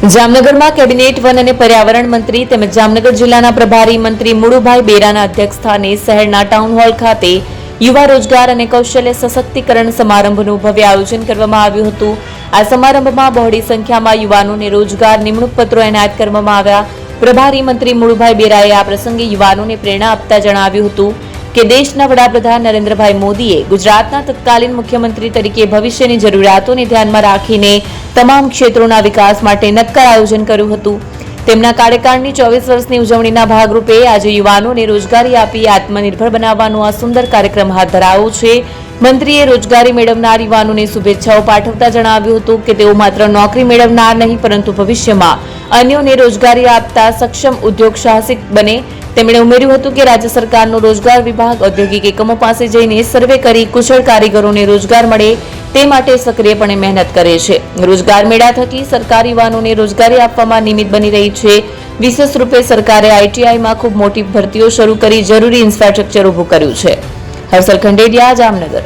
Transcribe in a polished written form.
જામનગરમાં cabinet one અને પર્યાવરણ મંત્રી તેમજ જામનગર જિલ્લાના પ્રભારી મંત્રી મુળુભાઈ બેરાના અધ્યક્ષસ્થાને શહેરના ટાઉન હોલ ખાતે યુવા રોજગાર અને કૌશલ્ય સશક્તિકરણ સમારંભનું ભવ્ય આયોજન કરવામાં આવ્યું હતું। આ સમારંભમાં બહોળી સંખ્યામાં યુવાનોને રોજગાર નિમણૂક પત્રો એનાયત કરવામાં આવ્યા। પ્રભારી મંત્રી મુળુભાઈ બેરાએ આ પ્રસંગે યુવાનોને પ્રેરણા આપતા જણાવ્યું હતું કે દેશના વડાપ્રધાન નરેન્દ્રભાઈ મોદીએ ગુજરાતના તત્કાલીન મુખ્યમંત્રી તરીકે ભવિષ્યની જરૂરિયાતોને ધ્યાનમાં રાખીને તમામ ક્ષેત્રોના વિકાસ માટે નક્કર આયોજન કર્યું હતું। તેમના કાર્યકાળની 24 વર્ષની ઉજવણીના ભાગરૂપે આજે યુવાનોને રોજગારી આપી આત્મનિર્ભર બનાવવાનો આ સુંદર કાર્યક્રમ હાથ ધરાયો છે। મંત્રીએ રોજગારી મેળવનાર યુવાનોને શુભેચ્છાઓ પાઠવતા જણાવ્યું હતું કે તેઓ માત્ર નોકરી મેળવનાર નહીં પરંતુ ભવિષ્યમાં અન્યોને રોજગારી આપતા સક્ષમ ઉદ્યોગ સાહસિક બને। તેમણે ઉમેર્યું હતું કે રાજ્ય સરકારનો રોજગાર વિભાગ ઔદ્યોગિક એકમો પાસે જઈને સર્વે કરી કુશળ કારીગરોને રોજગાર મળે તે માટે સક્રિયપણે મહેનત કરે છે। રોજગાર મેળા થકી સરકાર યુવાનોને રોજગારી આપવામાં નિમિત્ત બની રહી છે। વિશેષ રૂપે સરકારે આઈટીઆઈમાં ખૂબ મોટી ભરતીઓ શરૂ કરી જરૂરી ઇન્ફ્રાસ્ટ્રક્ચર ઊભું કર્યું છે। હર્ષલ ખંડેરિયા, જામનગર।